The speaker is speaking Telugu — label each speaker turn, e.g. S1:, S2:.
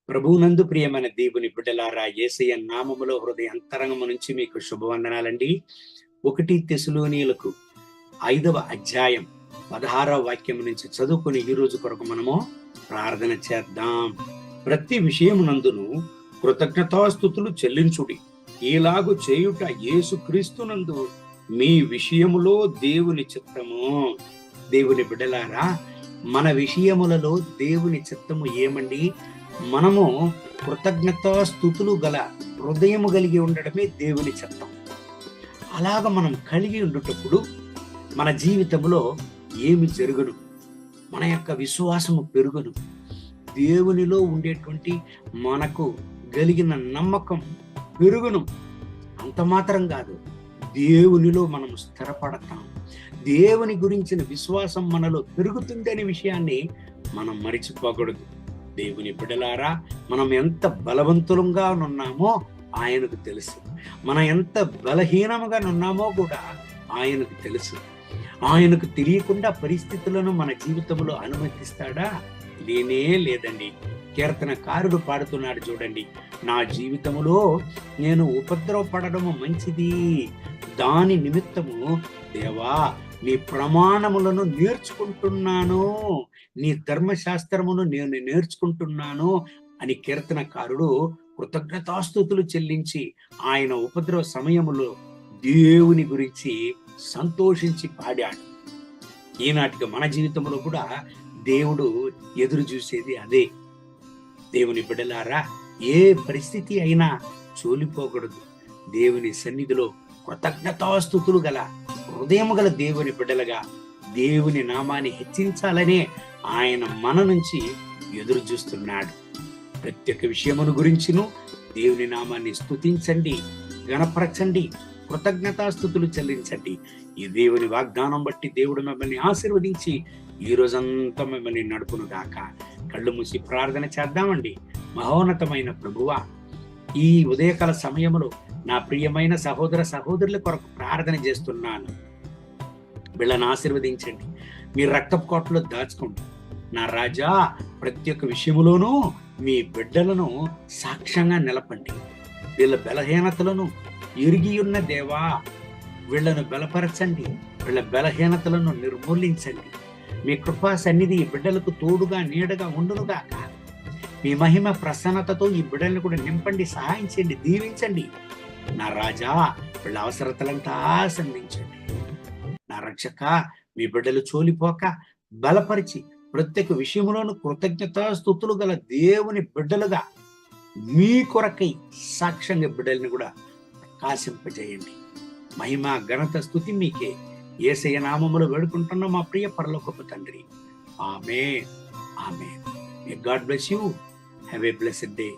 S1: ప్రభువునందు ప్రియమైన దేవుని బిడ్డలారా, యేసయ్య నామములో హృదయ అంతరంగము నుంచి మీకు శుభవందనాలండి. 1 తెస్సలోనియులకు 5వ అధ్యాయం 16వ వాక్యం నుంచి చదువుకుని ఈ రోజు కొరకు మనము ప్రార్థన చేద్దాం. ప్రతి విషయమునందును కృతజ్ఞతాస్తుతులు చెల్లించుడి, ఈలాగు చేయుట యేసుక్రీస్తునందు మీ విషయములో దేవుని చిత్తము. దేవుని బిడ్డలారా, మన విషయములలో దేవుని చిత్తము ఏమండి? మనము కృతజ్ఞతాస్తుతులు గల హృదయము కలిగి ఉండడమే దేవుని చిత్తం. అలాగ మనం కలిగి ఉండుటప్పుడు మన జీవితంలో ఏమి జరుగును? మన యొక్క విశ్వాసము పెరుగును. దేవునిలో ఉండేటువంటి మనకు కలిగిన నమ్మకం పెరుగును. అంత మాత్రం కాదు, దేవునిలో మనం స్థిరపడతాం. దేవుని గురించిన విశ్వాసం మనలో పెరుగుతుంది అనే విషయాన్ని మనం మరిచిపోకూడదు. దేవుని బిడ్డలారా, మనం ఎంత బలవంతులంగా ఉన్నామో ఆయనకు తెలుసు. మనం ఎంత బలహీనముగా ఉన్నామో కూడా ఆయనకు తెలుసు. ఆయనకు తెలియకుండా పరిస్థితులను మన జీవితంలో అనుమతిస్తాడా? లేనే లేదండి. కీర్తనకారుడు పాడుతున్నాడు చూడండి, నా జీవితములో నేను ఉపద్రవపడము మంచిది, దాని నిమిత్తము దేవా నీ ప్రమాణములను నేర్చుకుంటున్నాను, నీ ధర్మశాస్త్రమును నేను నేర్చుకుంటున్నాను అని కీర్తనకారుడు కృతజ్ఞతాస్తుతులు చెల్లించి ఆయన ఉపద్రవ సమయములో దేవుని గురించి సంతోషించి పాడాడు. ఈనాటికి మన జీవితంలో కూడా దేవుడు ఎదురు చూసేది అదే. దేవుని బిడ్డలారా, ఏ పరిస్థితి అయినా చోలిపోకూడదు. దేవుని సన్నిధిలో కృతజ్ఞతాస్తుతులు గల హృదయము గల దేవుని బిడ్డలుగా దేవుని నామాన్ని హెచ్చించాలనే ఆయన మన నుంచి ఎదురు చూస్తున్నాడు. ప్రతి ఒక్క విషయమును గురించిను దేవుని నామాన్ని స్తుతించండి, గణపరచండి, కృతజ్ఞతాస్తుతులు చెల్లించండి. ఈ దేవుని వాగ్దానం బట్టి దేవుడు మిమ్మల్ని ఆశీర్వదించి ఈ రోజంతా మిమ్మల్ని నడుపును గాక. కళ్ళు మూసి ప్రార్థన చేద్దామండి. మహోన్నతమైన ప్రభువా, ఈ ఉదయకాల సమయంలో నా ప్రియమైన సహోదర సహోదరుల కొరకు ప్రార్థన చేస్తున్నాను. వీళ్ళని ఆశీర్వదించండి, మీ రక్తపు కోటలో దాచుకోండి. నా రాజా, ప్రతి ఒక్క విషయములోనూ మీ బిడ్డలను సాక్ష్యంగా నిలపండి. వీళ్ళ బలహీనతలను ఎరిగి ఉన్న దేవా, వీళ్ళను బలపరచండి, వీళ్ళ బలహీనతలను నిర్మూలించండి. మీ కృపా సన్నిధి ఈ బిడ్డలకు తోడుగా నీడగా ఉండునుగాక. మీ మహిమ ప్రసన్నతతో ఈ బిడ్డలను కూడా నింపండి, సహాయం చేయండి, దీవించండి. నా రాజా, వీళ్ళ అవసరతలంతా సంధించండి. నా రక్షక, మీ బిడ్డలు చోలిపోక బలపరిచి ప్రత్యేక విషయంలోను కృతజ్ఞతాస్తుతులు గల దేవుని బిడ్డలుగా మీ కొరకై సాక్ష్యంగా బిడ్డల్ని కూడా ప్రకాశింపజేయండి. మహిమ ఘనత స్తుతి మీకే. యేసయ్య నామములో వేడుకుంటున్న మా ప్రియ పరలోకపు తండ్రి, ఆమేన్, ఆమేన్. May God bless you. Have a blessed day.